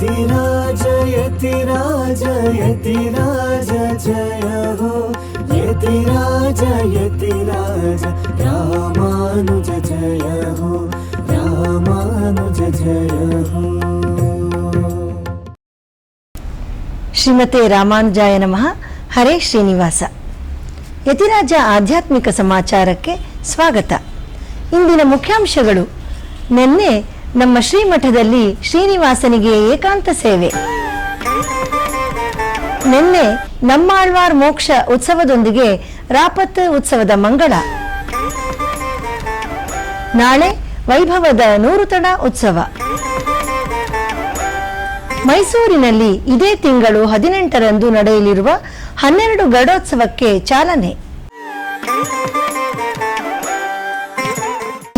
यतिराज यतिराज यतिराज जय हो यतिराज यतिराज रामानुज जय हो रामानुज जय हो। ಶ್ರೀಮತೆ ರಾಮಾನುಜಾಯ ನಮಃ. ಹರೇ ಶ್ರೀನಿವಾಸ. ಯತಿರಾಜ ಆಧ್ಯಾತ್ಮಿಕ ಸಮಾಚಾರಕ್ಕೆ ಸ್ವಾಗತ. ಇಂದಿನ ಮುಖ್ಯಾಂಶಗಳು. ನಿನ್ನೆ ನಮ್ಮ ಶ್ರೀಮಠದಲ್ಲಿ ಶ್ರೀನಿವಾಸನಿಗೆ ಏಕಾಂತ ಸೇವೆ. ನಿನ್ನೆ ನಮ್ಮಾಳ್ವಾರ್ ಮೋಕ್ಷ ಉತ್ಸವದೊಂದಿಗೆ ರಾಪತ್ ಉತ್ಸವದ ಮಂಗಳ. ನಾಳೆ ವೈಭವದ ನೂರುತಡ ಉತ್ಸವ. ಮೈಸೂರಿನಲ್ಲಿ ಇದೇ ತಿಂಗಳು 18ರಂದು ನಡೆಯಲಿರುವ 12 ಗರುಡೋತ್ಸವಕ್ಕೆ ಚಾಲನೆ.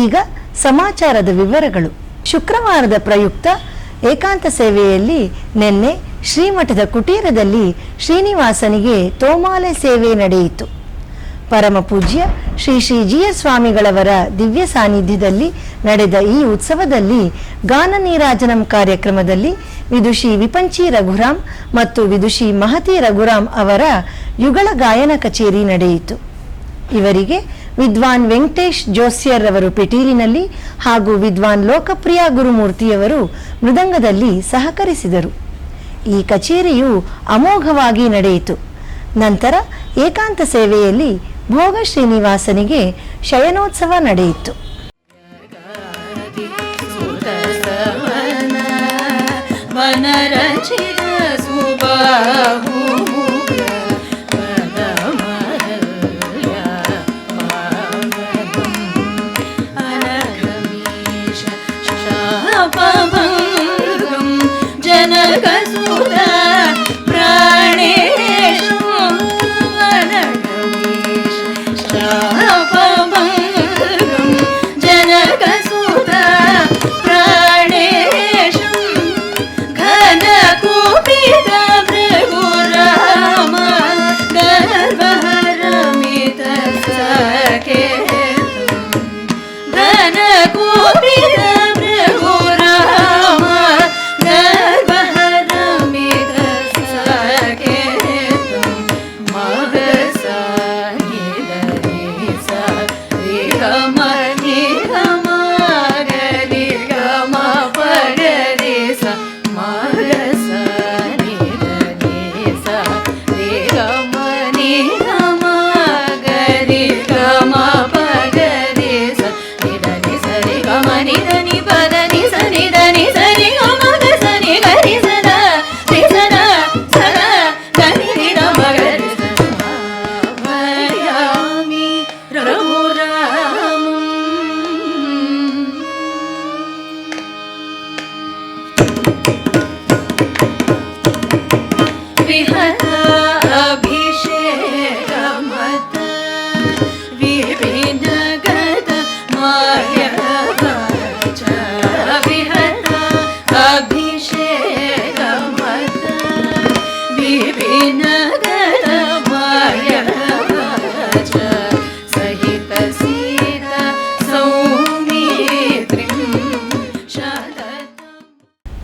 ಈಗ ಸಮಾಚಾರದ ವಿವರಗಳು. ಶುಕ್ರವಾರದ ಪ್ರಯುಕ್ತ ಏಕಾಂತ ಸೇವೆಯಲ್ಲಿ ನಿನ್ನೆ ಶ್ರೀಮಠದ ಕುಟೀರದಲ್ಲಿ ಶ್ರೀನಿವಾಸನಿಗೆ ತೋಮಾಲೆ ಸೇವೆ ನಡೆಯಿತು. ಪರಮ ಪೂಜ್ಯ ಶ್ರೀ ಶ್ರೀ ಜಿಯ ಸ್ವಾಮಿಗಳವರ ದಿವ್ಯ ಸಾನ್ನಿಧ್ಯದಲ್ಲಿ ನಡೆದ ಈ ಉತ್ಸವದಲ್ಲಿ ಗಾನ ನೀರಾಜನಂ ಕಾರ್ಯಕ್ರಮದಲ್ಲಿ ವಿದುಷಿ ವಿಪಂಚಿ ರಘುರಾಮ್ ಮತ್ತು ವಿದುಷಿ ಮಹತಿ ರಘುರಾಮ್ ಅವರ ಯುಗಳ ಗಾಯನ ಕಚೇರಿ ನಡೆಯಿತು. ಇವರಿಗೆ ವಿದ್ವಾನ್ ವೆಂಕಟೇಶ್ ಜೋಸ್ಯರ್ ಅವರು ಪಿಟೀಲಿನಲ್ಲಿ ಹಾಗೂ ವಿದ್ವಾನ್ ಲೋಕಪ್ರಿಯ ಗುರುಮೂರ್ತಿಯವರು ಮೃದಂಗದಲ್ಲಿ ಸಹಕರಿಸಿದರು. ಈ ಕಚೇರಿಯು ಅಮೋಘವಾಗಿ ನಡೆಯಿತು. ನಂತರ ಏಕಾಂತ ಸೇವೆಯಲ್ಲಿ ಭೋಗ ಶ್ರೀನಿವಾಸನಿಗೆ ಶಯನೋತ್ಸವ ನಡೆಯಿತು.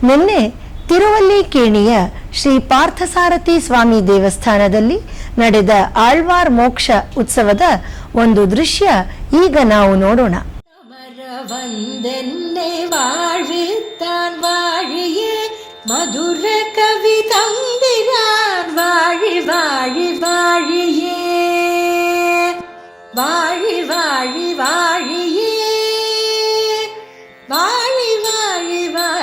ನಿನ್ನೆ ತಿರುವಲ್ಲಿಕೇಣಿಯ ಶ್ರೀ ಪಾರ್ಥಸಾರಥಿ ಸ್ವಾಮಿ ದೇವಸ್ಥಾನದಲ್ಲಿ ನಡೆದ ಆಳ್ವಾರ್ ಮೋಕ್ಷ ಉತ್ಸವದ ಒಂದು ದೃಶ್ಯ ಈಗ ನಾವು ನೋಡೋಣ. ಮಧುರ ಕವಿ ತಂದಿರಾನ್ ವಾಳಿ ವಾಳಿ ವಾಳಿಯೇ ವಾಳಿ ವಾಳಿ ವಾಳಿಯೇ ವಾಳಿ ವಾಳಿ ವಾಳಿಯೇ.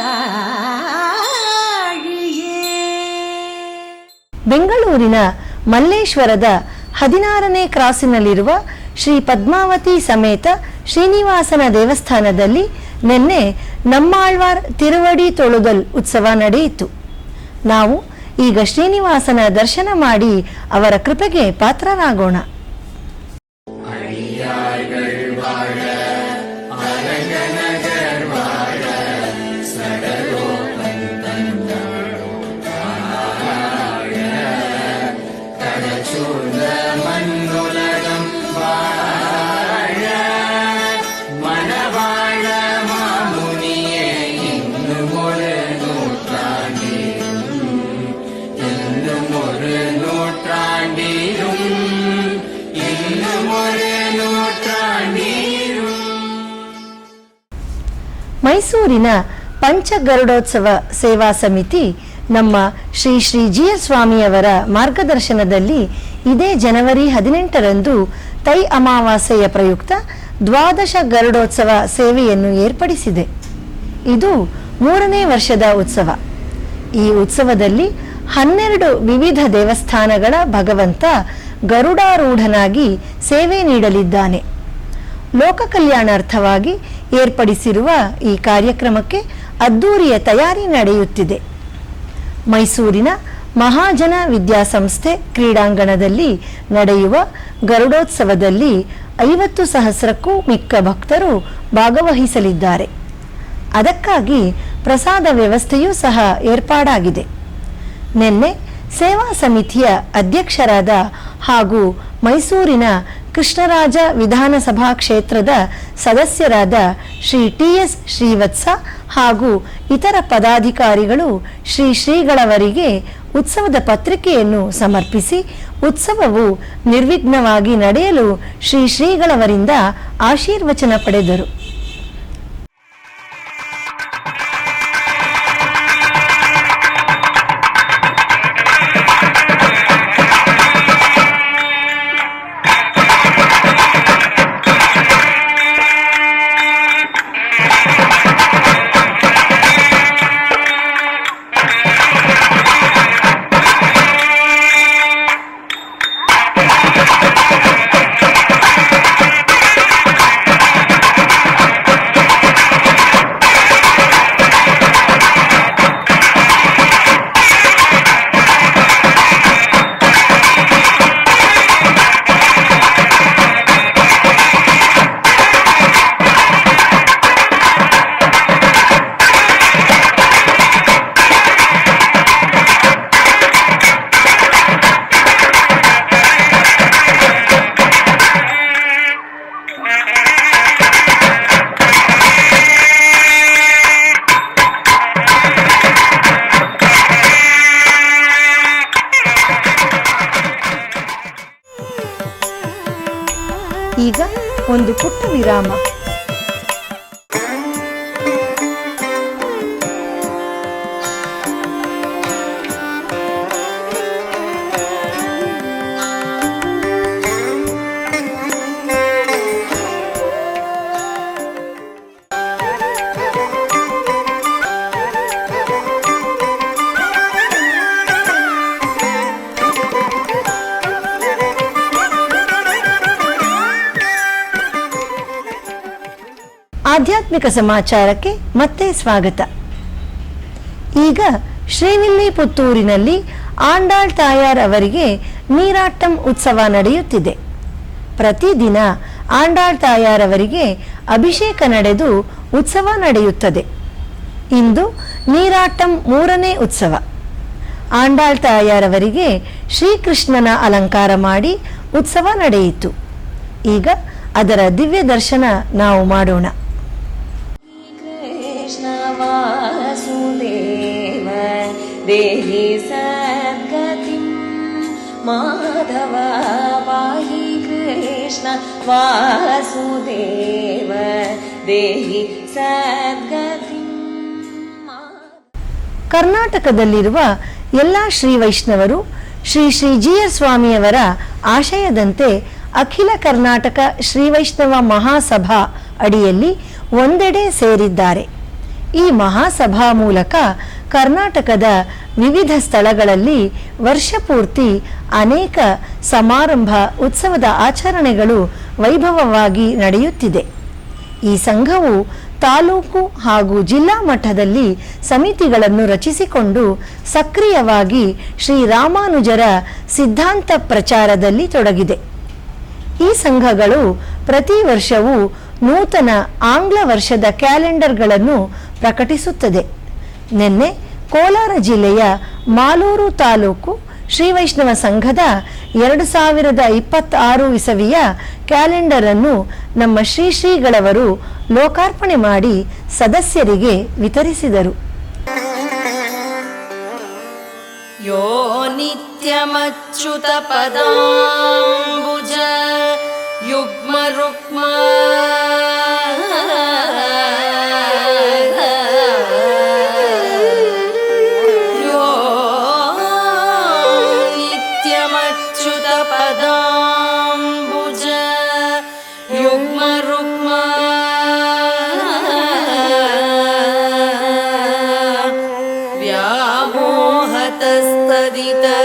ಬೆಂಗಳೂರಿನ ಮಲ್ಲೇಶ್ವರದ 16ನೇ ಕ್ರಾಸಿನಲ್ಲಿರುವ ಶ್ರೀ ಪದ್ಮಾವತಿ ಸಮೇತ ಶ್ರೀನಿವಾಸನ ದೇವಸ್ಥಾನದಲ್ಲಿ ನಿನ್ನೆ ನಮ್ಮಾಳ್ವಾರ್ ತಿರುವಡಿ ತೊಳುಗಲ್ ಉತ್ಸವ ನಡೆಯಿತು. ನಾವು ಈಗ ಶ್ರೀನಿವಾಸನ ದರ್ಶನ ಮಾಡಿ ಅವರ ಕೃಪೆಗೆ ಪಾತ್ರರಾಗೋಣ. மனவாழ மாமுனியே இன்னும் ஒரு நூற்றாண்டில் ಮೈಸೂರಿನ ಪಂಚಗರುಡೋತ್ಸವ ಸೇವಾ ಸಮಿತಿ ನಮ್ಮ ಶ್ರೀ ಶ್ರೀ ಜಿ ಎಸ್ ಸ್ವಾಮಿಯವರ ಮಾರ್ಗದರ್ಶನದಲ್ಲಿ ಇದೇ ಜನವರಿ 18ರಂದು ತೈ ಅಮಾವಾಸ್ಯೆಯ ಪ್ರಯುಕ್ತ ದ್ವಾದಶ ಗರುಡೋತ್ಸವ ಸೇವೆಯನ್ನು ಏರ್ಪಡಿಸಿದೆ. ಇದು 3ನೇ ವರ್ಷದ ಉತ್ಸವ. ಈ ಉತ್ಸವದಲ್ಲಿ 12 ವಿವಿಧ ದೇವಸ್ಥಾನಗಳ ಭಗವಂತ ಗರುಡಾರೂಢನಾಗಿ ಸೇವೆ ನೀಡಲಿದ್ದಾನೆ. ಲೋಕ ಕಲ್ಯಾಣಾರ್ಥವಾಗಿ ಏರ್ಪಡಿಸಿರುವ ಈ ಕಾರ್ಯಕ್ರಮಕ್ಕೆ ಅದ್ದೂರಿಯ ತಯಾರಿ ನಡೆಯುತ್ತಿದೆ. ಮೈಸೂರಿನ ಮಹಾಜನ ವಿದ್ಯಾಸಂಸ್ಥೆ ಕ್ರೀಡಾಂಗಣದಲ್ಲಿ ನಡೆಯುವ ಗರುಡೋತ್ಸವದಲ್ಲಿ 50,000ಕ್ಕೂ ಮಿಕ್ಕ ಭಕ್ತರು ಭಾಗವಹಿಸಲಿದ್ದಾರೆ. ಅದಕ್ಕಾಗಿ ಪ್ರಸಾದ ವ್ಯವಸ್ಥೆಯೂ ಸಹ ಏರ್ಪಾಡಾಗಿದೆ. ನಿನ್ನೆ ಸೇವಾ ಸಮಿತಿಯ ಅಧ್ಯಕ್ಷರಾದ ಹಾಗೂ ಮೈಸೂರಿನ ಕೃಷ್ಣರಾಜ ವಿಧಾನಸಭಾ ಕ್ಷೇತ್ರದ ಸದಸ್ಯರಾದ ಶ್ರೀ ಟಿ.ಎಸ್. ಶ್ರೀವತ್ಸ ಹಾಗೂ ಇತರ ಪದಾಧಿಕಾರಿಗಳು ಶ್ರೀಗಳವರಿಗೆ ಉತ್ಸವದ ಪತ್ರಿಕೆಯನ್ನು ಸಮರ್ಪಿಸಿ ಉತ್ಸವವು ನಿರ್ವಿಘ್ನವಾಗಿ ನಡೆಯಲು ಶ್ರೀಗಳವರಿಂದ ಆಶೀರ್ವಚನ ಪಡೆದರು. ಈಗ ಒಂದು ಪುಟ್ಟ ವಿರಾಮ. ಆಧ್ಯಾತ್ಮಿಕ ಸಮಾಚಾರಕ್ಕೆ ಮತ್ತೆ ಸ್ವಾಗತ. ಈಗ ಶ್ರೀವಿಲ್ಲಿಪುತ್ತೂರಿನಲ್ಲಿ ಆಂಡಾಳ್ ತಾಯಾರ್ ಅವರಿಗೆ ನೀರಾಟ್ಟಂ ಉತ್ಸವ ನಡೆಯುತ್ತಿದೆ. ಪ್ರತಿದಿನ ಆಂಡಾಳ್ ತಾಯಾರ್ ಅವರಿಗೆ ಅಭಿಷೇಕ ನಡೆದು ಉತ್ಸವ ನಡೆಯುತ್ತದೆ. ಇಂದು ನೀರಾಟ್ಟಂ 3ನೇ ಉತ್ಸವ. ಆಂಡಾಳ್ ತಾಯಾರ್ ಅವರಿಗೆ ಶ್ರೀಕೃಷ್ಣನ ಅಲಂಕಾರ ಮಾಡಿ ಉತ್ಸವ ನಡೆಯಿತು. ಈಗ ಅದರ ದಿವ್ಯ ದರ್ಶನ ನಾವು ಮಾಡೋಣ. ವಾಸುದೇವ ದೇಹಿ ಸದ್ಗತಿಂ ಮಾಧವ ಪಾಹಿ ಕೃಷ್ಣ ವಾಸುದೇವ ದೇಹಿ ಸದ್ಗತಿಂ. ಕರ್ನಾಟಕದಲ್ಲಿರುವ ಎಲ್ಲ ಶ್ರೀ ವೈಷ್ಣವರು ಶ್ರೀ ಶ್ರೀ ಜಿ ಎಸ್ ಸ್ವಾಮಿಯವರ ಆಶಯದಂತೆ ಅಖಿಲ ಕರ್ನಾಟಕ ಶ್ರೀ ವೈಷ್ಣವ ಮಹಾಸಭಾ ಅಡಿಯಲ್ಲಿ ಒಂದೆಡೆ ಸೇರಿದ್ದಾರೆ. ಈ ಮಹಾಸಭಾ ಮೂಲಕ ಕರ್ನಾಟಕದ ವಿವಿಧ ಸ್ಥಳಗಳಲ್ಲಿ ವರ್ಷಪೂರ್ತಿ ಅನೇಕ ಸಮಾರಂಭ ಉತ್ಸವದ ಆಚರಣೆಗಳು ವೈಭವವಾಗಿ ನಡೆಯುತ್ತಿದೆ. ಈ ಸಂಘವು ತಾಲೂಕು ಹಾಗೂ ಜಿಲ್ಲಾ ಮಟ್ಟದಲ್ಲಿ ಸಮಿತಿಗಳನ್ನು ರಚಿಸಿಕೊಂಡು ಸಕ್ರಿಯವಾಗಿ ಶ್ರೀರಾಮಾನುಜರ ಸಿದ್ಧಾಂತ ಪ್ರಚಾರದಲ್ಲಿ ತೊಡಗಿದೆ. ಈ ಸಂಘಗಳು ಪ್ರತಿ ವರ್ಷವೂ ನೂತನ ಆಂಗ್ಲ ವರ್ಷದ ಕ್ಯಾಲೆಂಡರ್ಗಳನ್ನು ಪ್ರಕಟಿಸುತ್ತದೆ. ನಿನ್ನೆ ಕೋಲಾರ ಜಿಲ್ಲೆಯ ಮಾಲೂರು ತಾಲೂಕು ಶ್ರೀ ವೈಷ್ಣವ ಸಂಘದ 2026 ಇಸವಿಯ ಕ್ಯಾಲೆಂಡರ್ ಅನ್ನು ನಮ್ಮ ಶ್ರೀಗಳವರು ಲೋಕಾರ್ಪಣೆ ಮಾಡಿ ಸದಸ್ಯರಿಗೆ ವಿತರಿಸಿದರು. ಯೋ ನಿತ್ಯಮಚ್ಯುತ ಪದಾಂಬುಜ ಯುಗ್ಮ ರುಕ್ಮ हतस्तदितराणि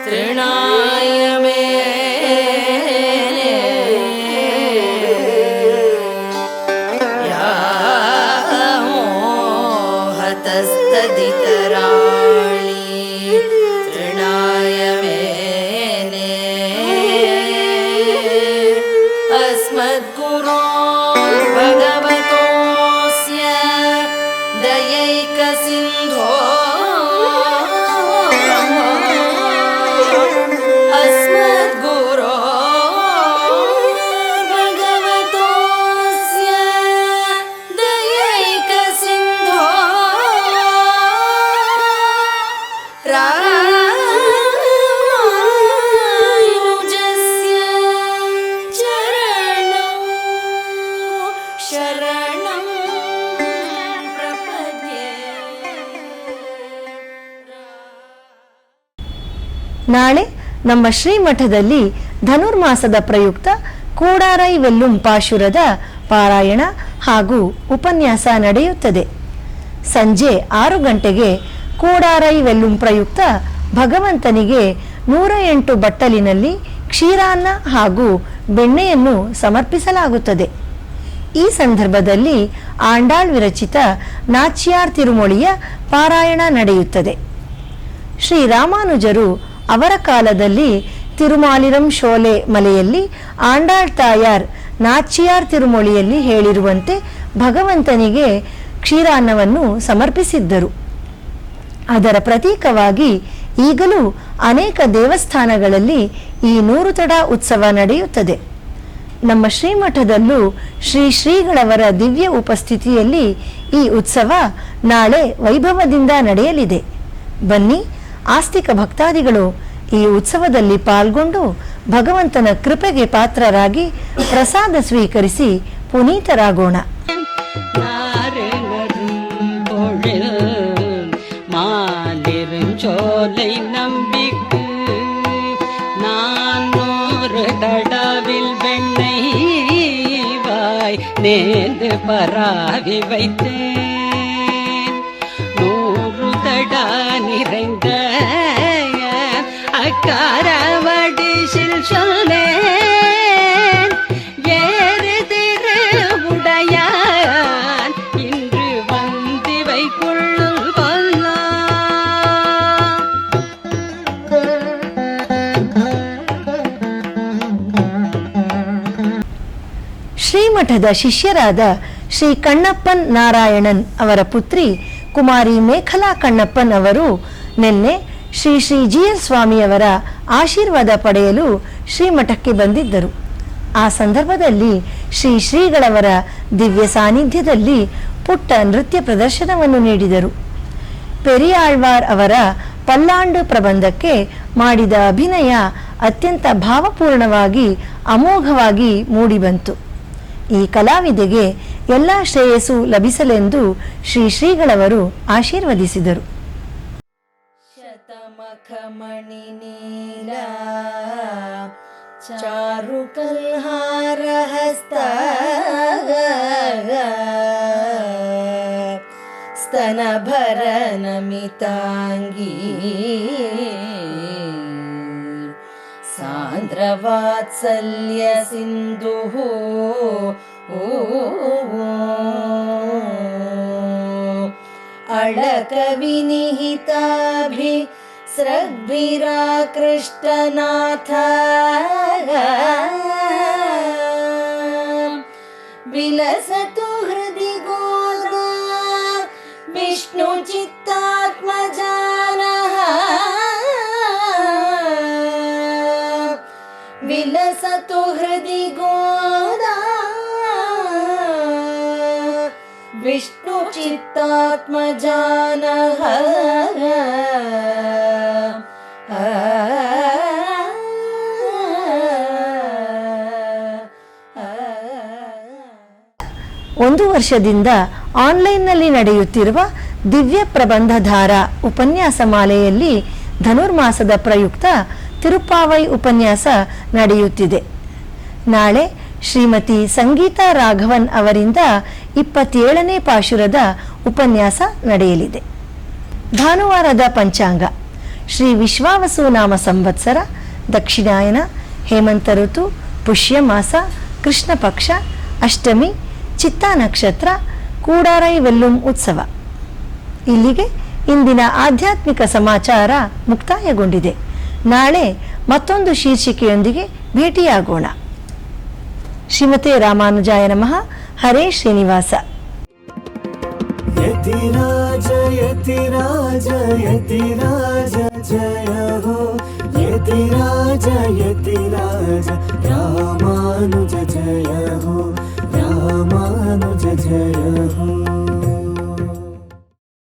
तृणाय मेने या हतस्तदितराणि तृणाय मेने अस्मद्गुरो भगवतोऽस्य दयैकसिन्धो अस्मद्गुरो भगवतोऽस्य दयैकसिन्धो रामानुजस्य चरणं शरणं प्रपद्ये। ನಾಳೆ ನಮ್ಮ ಶ್ರೀಮಠದಲ್ಲಿ ಧನುರ್ಮಾಸದ ಪ್ರಯುಕ್ತ ಕೂಡಾರೈ ವೆಲ್ಲುಂ ಪಾಶುರದ ಪಾರಾಯಣ ಹಾಗೂ ಉಪನ್ಯಾಸ ನಡೆಯುತ್ತದೆ. ಸಂಜೆ 6 ಗಂಟೆಗೆ ಕೂಡಾರೈ ವೆಲ್ಲುಂ ಪ್ರಯುಕ್ತ ಭಗವಂತನಿಗೆ 108 ಬಟ್ಟಲಿನಲ್ಲಿ ಕ್ಷೀರಾನ್ನ ಹಾಗೂ ಬೆಣ್ಣೆಯನ್ನು ಸಮರ್ಪಿಸಲಾಗುತ್ತದೆ. ಈ ಸಂದರ್ಭದಲ್ಲಿ ಆಂಡಾಳ್ ವಿರಚಿತ ನಾಚ್ಯಾರ್ ತಿರುಮೊಳಿಯ ಪಾರಾಯಣ ನಡೆಯುತ್ತದೆ. ಶ್ರೀ ರಾಮಾನುಜರು ಅವರ ಕಾಲದಲ್ಲಿ ತಿರುಮಾಲಿರಂ ಶೋಲೆ ಮಲೆಯಲ್ಲಿ ಆಂಡಾಳ್ ತಾಯಾರ್ ನಾಚಿಯಾರ್ ತಿರುಮೊಳಿಯಲ್ಲಿ ಹೇಳಿರುವಂತೆ ಭಗವಂತನಿಗೆ ಕ್ಷೀರಾನ್ನವನ್ನು ಸಮರ್ಪಿಸಿದ್ದರು. ಅದರ ಪ್ರತೀಕವಾಗಿ ಈಗಲೂ ಅನೇಕ ದೇವಸ್ಥಾನಗಳಲ್ಲಿ ಈ 100 ತಡ ಉತ್ಸವ ನಡೆಯುತ್ತದೆ. ನಮ್ಮ ಶ್ರೀಮಠದಲ್ಲೂ ಶ್ರೀಗಳವರ ದಿವ್ಯ ಉಪಸ್ಥಿತಿಯಲ್ಲಿ ಈ ಉತ್ಸವ ನಾಳೆ ವೈಭವದಿಂದ ನಡೆಯಲಿದೆ. ಬನ್ನಿ, ಆಸ್ತಿಕ ಭಕ್ತಾದಿಗಳು ಈ ಉತ್ಸವದಲ್ಲಿ ಪಾಲ್ಗೊಂಡು ಭಗವಂತನ ಕೃಪೆಗೆ ಪಾತ್ರರಾಗಿ ಪ್ರಸಾದ ಸ್ವೀಕರಿಸಿ ಪುನೀತರಾಗೋಣ. மாலிருஞ்சோலை நம்பிக்கு நான் ஒரு தடவில் வெண்ணெய் வாய் நேர்ந்து பராவி வைத்தேன். 100 தடா நிறைந்த அக்காரவடிசில் சொன்னேன். ஏறு திருவுடையான் இன்று வந்திவை கொள்ளும் கொல்லா. ಶ್ರೀಮಠದ ಶಿಷ್ಯರಾದ ಶ್ರೀ ಕಣ್ಣಪ್ಪನ್ ನಾರಾಯಣನ್ ಅವರ ಪುತ್ರಿ ಕುಮಾರಿ ಮೇಖಲಾ ಕಣ್ಣಪ್ಪನ್ ಅವರು ನಿನ್ನೆ ಶ್ರೀ GR ಸ್ವಾಮಿಯವರ ಆಶೀರ್ವಾದ ಪಡೆಯಲು ಶ್ರೀಮಠಕ್ಕೆ ಬಂದಿದ್ದರು. ಆ ಸಂದರ್ಭದಲ್ಲಿ ಶ್ರೀಗಳವರ ದಿವ್ಯ ಸಾನ್ನಿಧ್ಯದಲ್ಲಿ ಪುಟ್ಟ ನೃತ್ಯ ಪ್ರದರ್ಶನವನ್ನು ನೀಡಿದರು. ಪೆರಿಯಾಳ್ವಾರ್ ಅವರ ಪಲ್ಲಾಂಡು ಪ್ರಬಂಧಕ್ಕೆ ಮಾಡಿದ ಅಭಿನಯ ಅತ್ಯಂತ ಭಾವಪೂರ್ಣವಾಗಿ ಅಮೋಘವಾಗಿ ಮೂಡಿಬಂತು. ಈ ಕಲಾವಿದೆಗೆ ಎಲ್ಲ ಶ್ರೇಯಸ್ಸು ಲಭಿಸಲೆಂದು ಶ್ರೀಗಳವರು ಆಶೀರ್ವದಿಸಿದರು. ಶತಮಖಮಣಿ ನೀಲ ಚಾರು ಕಲ್ಹಾರ ಹಸ್ತ ಸ್ತನ ಭರ ನಮಿತಾಂಗೀ ಸಾಂದ್ರ ವಾತ್ಸಲ್ಯ ಸಿಂಧು ಅಳಕ ವಿನಿಹಿತಾಭಿ ಸ್ರಗ್ಭಿರಾಕೃಷ್ಟನಾಥ ವಿಲಸತು ಹೃದಿ ಗೋದ ವಿಷ್ಣು ಚಿತ್ತಾತ್ಮಜಾನಃ ವಿಲಸತು ಹೃದಿ ಗೋದ ವಿಷ್ಣು ಚಿತ್ತಾತ್ಮಜಾನಃ. ಒಂದು ವರ್ಷದಿಂದ ಆನ್ಲೈನ್ನಲ್ಲಿ ನಡೆಯುತ್ತಿರುವ ದಿವ್ಯ ಪ್ರಬಂಧಧಾರ ಉಪನ್ಯಾಸ ಮಾಲೆಯಲ್ಲಿ ಧನುರ್ಮಾಸದ ಪ್ರಯುಕ್ತ ತಿರುಪಾವೈ ಉಪನ್ಯಾಸ ನಡೆಯುತ್ತಿದೆ. ನಾಳೆ ಶ್ರೀಮತಿ ಸಂಗೀತಾ ರಾಘವನ್ ಅವರಿಂದ 27ನೇ ಪಾಶುರದ ಉಪನ್ಯಾಸ ನಡೆಯಲಿದೆ. ಭಾನುವಾರದ ಪಂಚಾಂಗ ಶ್ರೀ ವಿಶ್ವಾವಸು ನಾಮ ಸಂವತ್ಸರ, ದಕ್ಷಿಣಾಯನ, ಹೇಮಂತ ಋತು, ಪುಷ್ಯ ಮಾಸ, ಕೃಷ್ಣ ಪಕ್ಷ, ಅಷ್ಟಮಿ, ಚಿತ್ತಾ ನಕ್ಷತ್ರ, ಕೂಡಾರೈ ವೆಲ್ಲುಂ ಉತ್ಸವ. ಇಲ್ಲಿಗೆ ಇಂದಿನ ಆಧ್ಯಾತ್ಮಿಕ ಸಮಾಚಾರ ಮುಕ್ತಾಯಗೊಂಡಿದೆ. ನಾಳೆ ಮತ್ತೊಂದು ಶೀರ್ಷಿಕೆಯೊಂದಿಗೆ ಭೇಟಿಯಾಗೋಣ. ಶ್ರೀಮತೆ ರಾಮಾನುಜಾಯ ನಮಃ. ಹರೇ ಶ್ರೀನಿವಾಸ. ಯತಿರಾಜ ಯತಿರಾಜ ಯತಿರಾಜ ಜಯ ಹೋ, ಯತಿರಾಜ ಯತಿರಾಜ ರಾಮಾನುಜ ಜಯ ಹೋ, ರಾಮಾನುಜ ಜಯ ಹೋ.